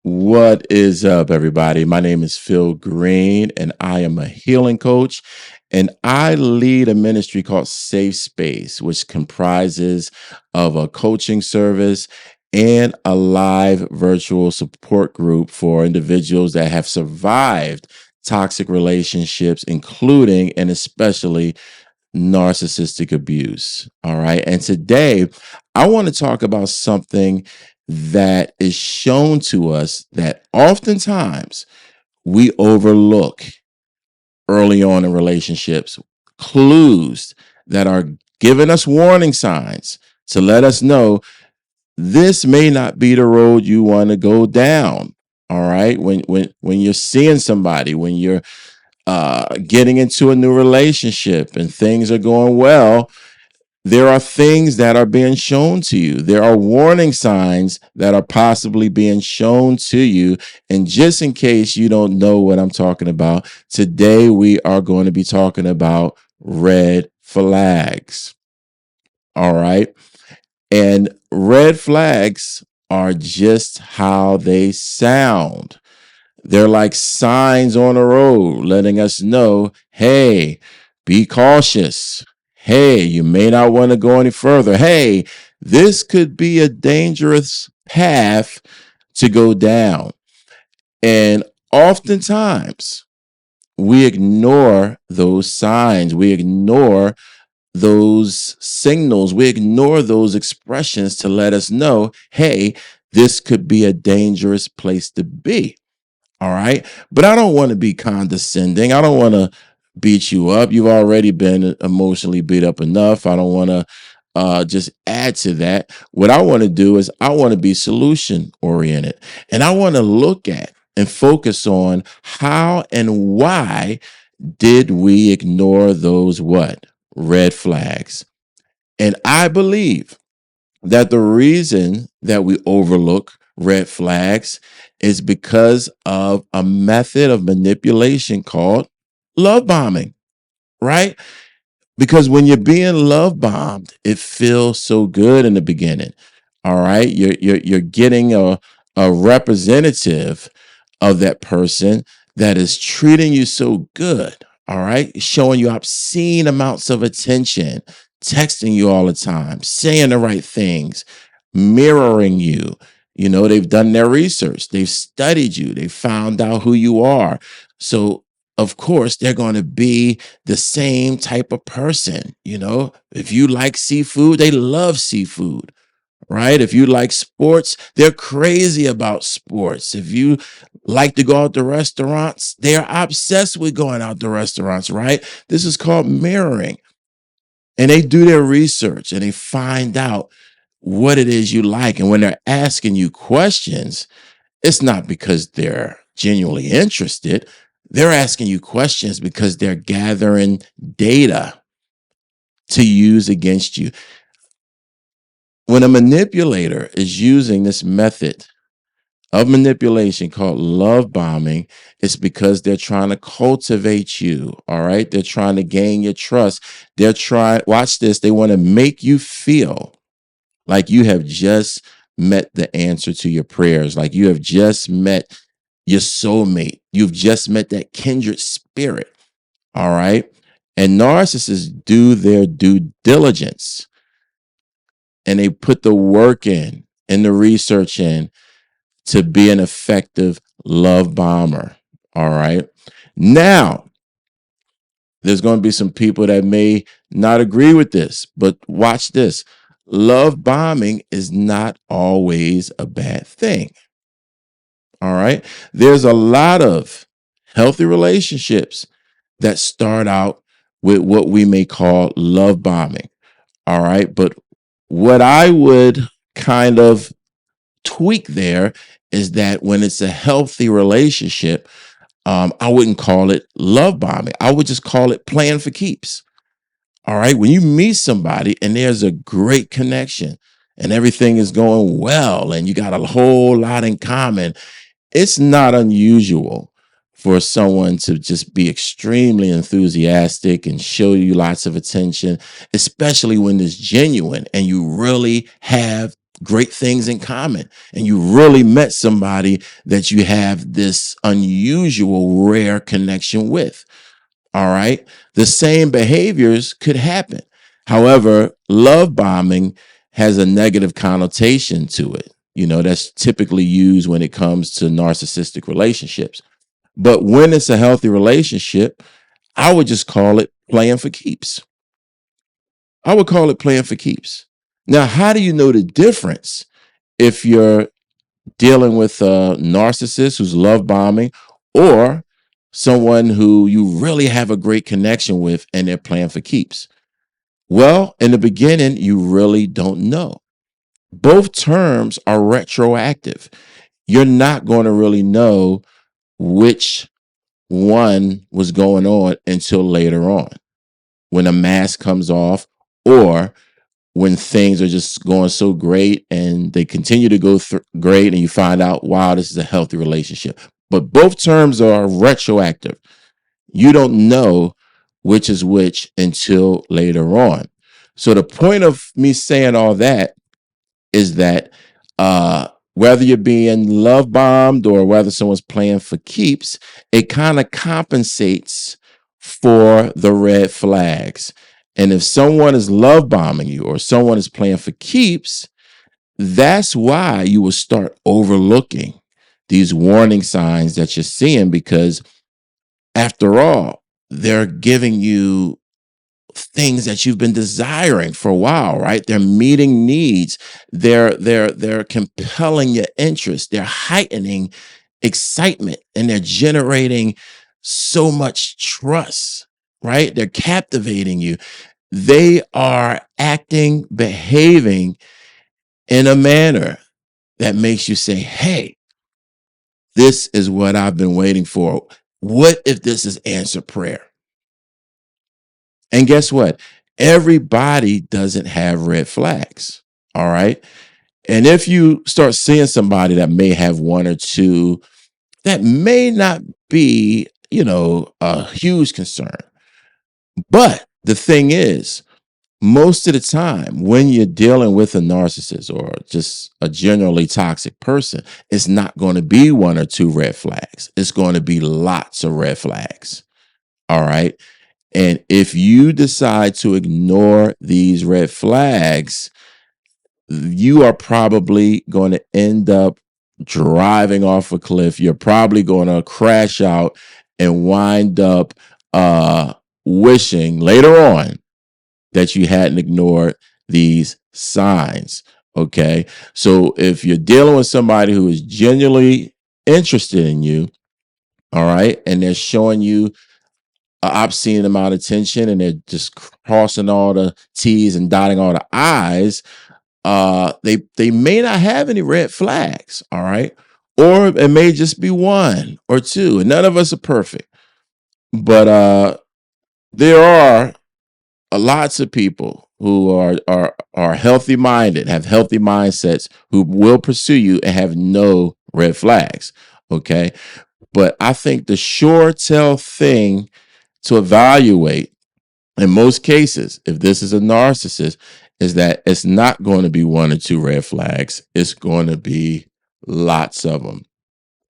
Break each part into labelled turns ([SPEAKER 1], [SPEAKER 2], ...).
[SPEAKER 1] What is up, everybody? My name is Phil Green, and I am a healing coach. And I lead a ministry called Safe Space, which comprises of a coaching service and a live virtual support group for individuals that have survived toxic relationships, including and especially narcissistic abuse. All right. And today I want to talk about something that is shown to us that oftentimes we overlook early on in relationships, clues that are giving us warning signs to let us know this may not be the road you want to go down. All right. When you're seeing somebody, when you're getting into a new relationship and things are going well, there are things that are being shown to you. There are warning signs that are possibly being shown to you. And just in case you don't know what I'm talking about, today we are going to be talking about red flags. All right. And red flags are just how they sound. They're like signs on the road letting us know, hey, be cautious. Hey, you may not want to go any further. Hey, this could be a dangerous path to go down. And oftentimes we ignore those signs. We ignore those signals. We ignore those expressions to let us know, hey, this could be a dangerous place to be. All right. But I don't want to be condescending. I don't want to beat you up. You've already been emotionally beat up enough. I don't want to just add to that. What I want to do is I want to be solution oriented, and I want to look at and focus on how and why did we ignore those what? Red flags. And I believe that the reason that we overlook red flags is because of a method of manipulation called love bombing, right? Because when you're being love bombed, it feels so good in the beginning. All right. You're getting a representative of that person that is treating you so good. All right. Showing you obscene amounts of attention, texting you all the time, saying the right things, mirroring you. You know, they've done their research, they've studied you, they found out who you are. So of course, they're going to be the same type of person. You know, if you like seafood, they love seafood, right? If you like sports, they're crazy about sports. If you like to go out to restaurants, they are obsessed with going out to restaurants, right? This is called mirroring. And they do their research and they find out what it is you like. And when they're asking you questions, it's not because they're genuinely interested. They're asking you questions because they're gathering data to use against you. When a manipulator is using this method of manipulation called love bombing, it's because they're trying to cultivate you. All right. They're trying to gain your trust. They're trying, watch this, they want to make you feel like you have just met the answer to your prayers, like you have just met your soulmate. You've just met that kindred spirit. All right. And narcissists do their due diligence and they put the work in and the research in to be an effective love bomber. All right. Now, there's going to be some people that may not agree with this, but watch this. Love bombing is not always a bad thing. All right. There's a lot of healthy relationships that start out with what we may call love bombing. All right. But what I would kind of tweak there is that when it's a healthy relationship, I wouldn't call it love bombing. I would just call it playing for keeps. All right. When you meet somebody and there's a great connection and everything is going well and you got a whole lot in common, it's not unusual for someone to just be extremely enthusiastic and show you lots of attention, especially when it's genuine and you really have great things in common, and you really met somebody that you have this unusual, rare connection with. All right. The same behaviors could happen. However, love bombing has a negative connotation to it. That's typically used when it comes to narcissistic relationships. But when it's a healthy relationship, I would just call it playing for keeps. I would call it playing for keeps. Now, how do you know the difference if you're dealing with a narcissist who's love bombing or someone who you really have a great connection with and they're playing for keeps? Well, in the beginning, you really don't know. Both terms are retroactive. You're not going to really know which one was going on until later on when a mask comes off or when things are just going so great and they continue to go great and you find out, wow, this is a healthy relationship. But both terms are retroactive. You don't know which is which until later on. So the point of me saying all that is that whether you're being love bombed or whether someone's playing for keeps, it kind of compensates for the red flags. And if someone is love bombing you or someone is playing for keeps, that's why you will start overlooking these warning signs that you're seeing, because after all, they're giving you things that you've been desiring for a while, right? They're meeting needs. They're compelling your interest. They're heightening excitement and they're generating so much trust, right? They're captivating you. They are acting, behaving in a manner that makes you say, hey, this is what I've been waiting for. What if this is answered prayer? And guess what? Everybody doesn't have red flags. All right. And if you start seeing somebody that may have one or two, that may not be, a huge concern. But the thing is, most of the time, when you're dealing with a narcissist or just a generally toxic person, it's not going to be one or two red flags. It's going to be lots of red flags. All right. And if you decide to ignore these red flags, you are probably going to end up driving off a cliff. You're probably going to crash out and wind up wishing later on that you hadn't ignored these signs. Okay. So if you're dealing with somebody who is genuinely interested in you, all right, and they're showing you an obscene amount of attention and they're just crossing all the T's and dotting all the I's, they may not have any red flags, all right? Or it may just be one or two. And none of us are perfect. But there are lots of people who are healthy minded, have healthy mindsets, who will pursue you and have no red flags. Okay. But I think the sure tell thing to evaluate in most cases, if this is a narcissist, is that it's not going to be one or two red flags. It's going to be lots of them.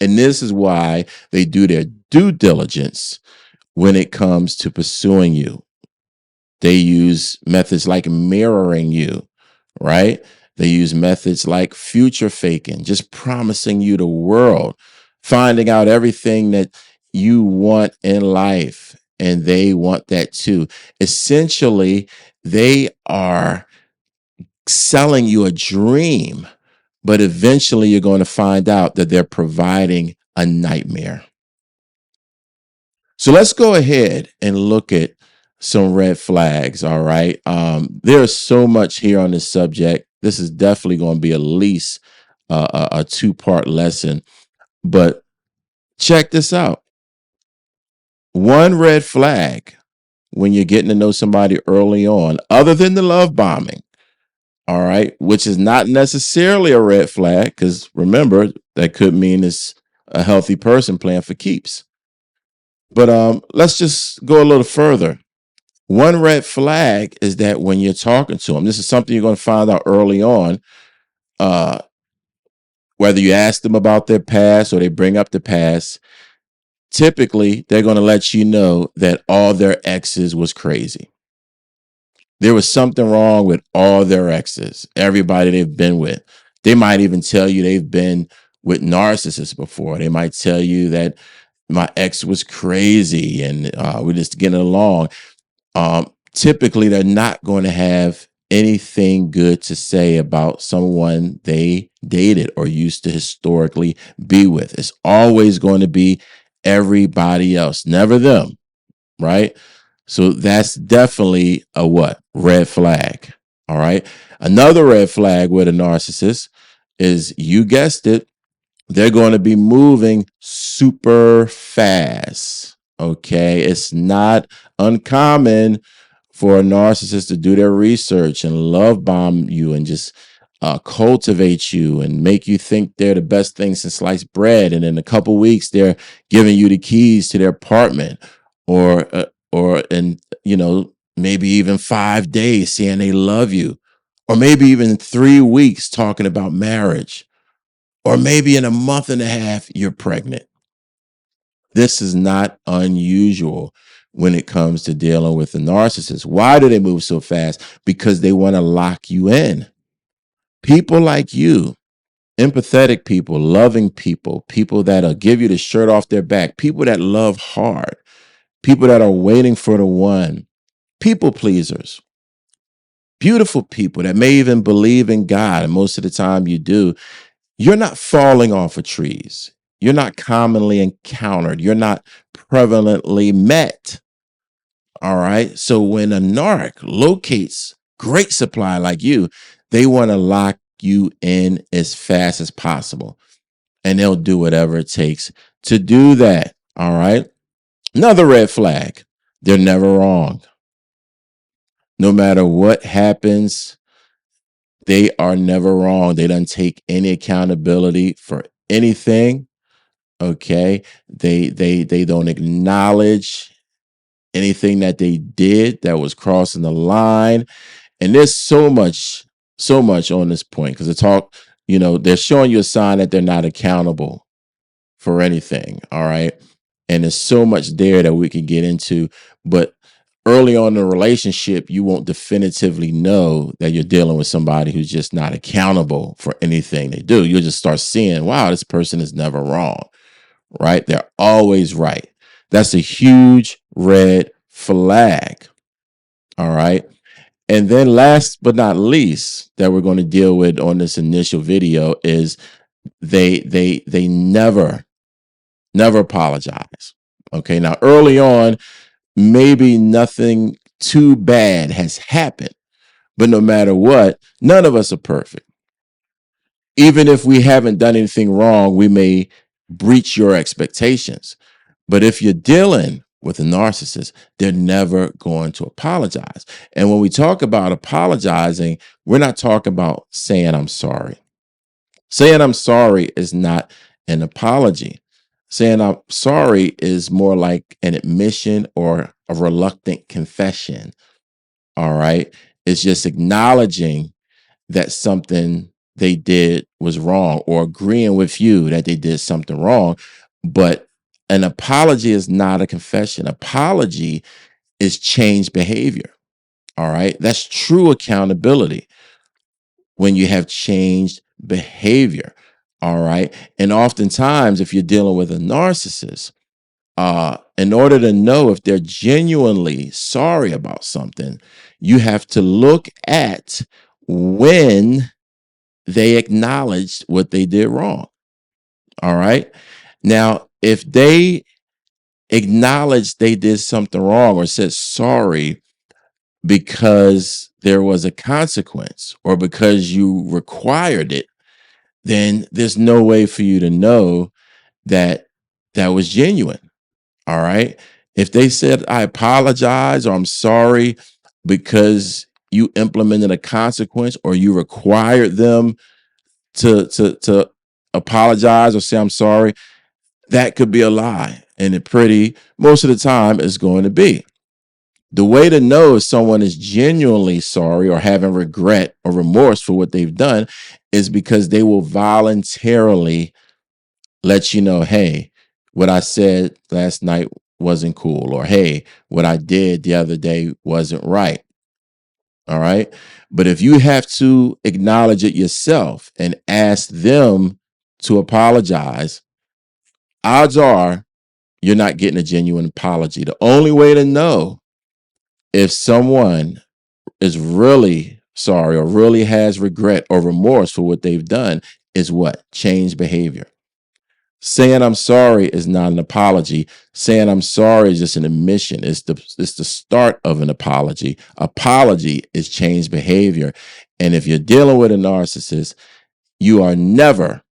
[SPEAKER 1] And this is why they do their due diligence when it comes to pursuing you. They use methods like mirroring you, right? They use methods like future faking, just promising you the world, finding out everything that you want in life, and they want that too. Essentially, they are selling you a dream, but eventually you're going to find out that they're providing a nightmare. So let's go ahead and look at some red flags. All right. There's so much here on this subject. This is definitely going to be at least a two-part lesson. But check this out. One red flag when you're getting to know somebody early on, other than the love bombing, all right, which is not necessarily a red flag, because remember, that could mean it's a healthy person playing for keeps. But let's just go a little further. One red flag is that when you're talking to them, this is something you're going to find out early on. uh, whether you ask them about their past or they bring up the past, typically they're going to let you know that all their exes was crazy. There was something wrong with all their exes, everybody they've been with. They might even tell you they've been with narcissists before. They might tell you that my ex was crazy and we're just getting along. Typically, they're not going to have anything good to say about someone they dated or used to historically be with. It's always going to be everybody else, never them, right? So that's definitely a what? Red flag. All right. Another red flag with a narcissist is, you guessed it, they're going to be moving super fast. Okay. It's not uncommon for a narcissist to do their research and love bomb you and just cultivate you and make you think they're the best thing since sliced bread. And in a couple weeks, they're giving you the keys to their apartment, or in, maybe even 5 days saying they love you, or maybe even 3 weeks talking about marriage, or maybe in a month and a half, you're pregnant. This is not unusual when it comes to dealing with the narcissist. Why do they move so fast? Because they want to lock you in. People like you, empathetic people, loving people, people that'll give you the shirt off their back, people that love hard, people that are waiting for the one, people pleasers, beautiful people that may even believe in God. And most of the time you do. You're not falling off of trees. You're not commonly encountered. You're not prevalently met. All right. So when a narc locates great supply like you, they want to lock you in as fast as possible. And they'll do whatever it takes to do that. All right. Another red flag, they're never wrong. No matter what happens, they are never wrong. They don't take any accountability for anything. Okay. They don't acknowledge anything that they did that was crossing the line. And there's so much on this point, because they're showing you a sign that they're not accountable for anything. All right. And there's so much there that we can get into. But early on in the relationship, you won't definitively know that you're dealing with somebody who's just not accountable for anything they do. You'll just start seeing, wow, this person is never wrong, right? They're always right. That's a huge red flag. All right. And then last but not least that we're going to deal with on this initial video is they never apologize. Okay. Now, early on, maybe nothing too bad has happened, but no matter what, none of us are perfect. Even if we haven't done anything wrong, we may breach your expectations. But if you're dealing with a narcissist, they're never going to apologize. And when we talk about apologizing, we're not talking about saying I'm sorry. Saying I'm sorry is not an apology. Saying I'm sorry is more like an admission or a reluctant confession. All right. It's just acknowledging that something they did was wrong, or agreeing with you that they did something wrong. But an apology is not a confession. Apology is changed behavior. All right. That's true accountability when you have changed behavior. All right. And oftentimes, if you're dealing with a narcissist, in order to know if they're genuinely sorry about something, you have to look at when they acknowledged what they did wrong. All right. Now, if they acknowledged they did something wrong or said sorry because there was a consequence or because you required it, then there's no way for you to know that that was genuine. All right. If they said, I apologize or I'm sorry because you implemented a consequence or you required them to apologize or say I'm sorry, that could be a lie. And it most of the time is going to be. The way to know if someone is genuinely sorry or having regret or remorse for what they've done is because they will voluntarily let you know, hey, what I said last night wasn't cool, or hey, what I did the other day wasn't right. All right. But if you have to acknowledge it yourself and ask them to apologize, odds are you're not getting a genuine apology. The only way to know if someone is really sorry or really has regret or remorse for what they've done is what? Change behavior. Saying I'm sorry is not an apology. Saying I'm sorry is just an admission. It's the start of an apology. Apology is change behavior. And if you're dealing with a narcissist, you are never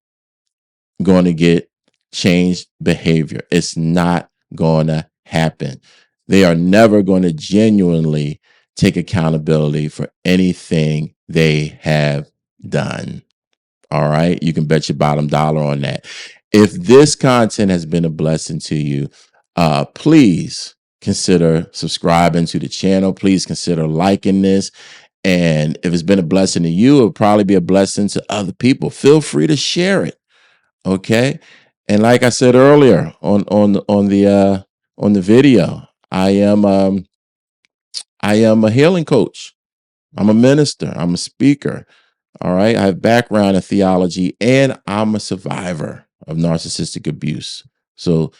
[SPEAKER 1] going to get changed behavior. It's not going to happen. They are never going to genuinely take accountability for anything they have done. All right. You can bet your bottom dollar on that. If this content has been a blessing to you, please consider subscribing to the channel. Please consider liking this. And if it's been a blessing to you, it'll probably be a blessing to other people. Feel free to share it. Okay. And like I said earlier on the video, I am a healing coach. I'm a minister. I'm a speaker. All right. I have background in theology and I'm a survivor of narcissistic abuse. So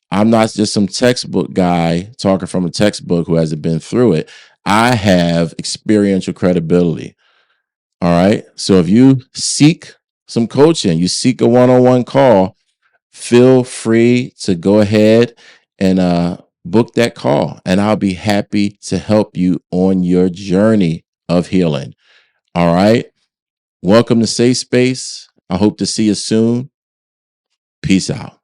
[SPEAKER 1] I'm not just some textbook guy talking from a textbook who hasn't been through it. I have experiential credibility. All right. So if you seek some coaching, you seek a one-on-one call, feel free to go ahead and book that call. And I'll be happy to help you on your journey of healing. All right. Welcome to Safe Space. I hope to see you soon. Peace out.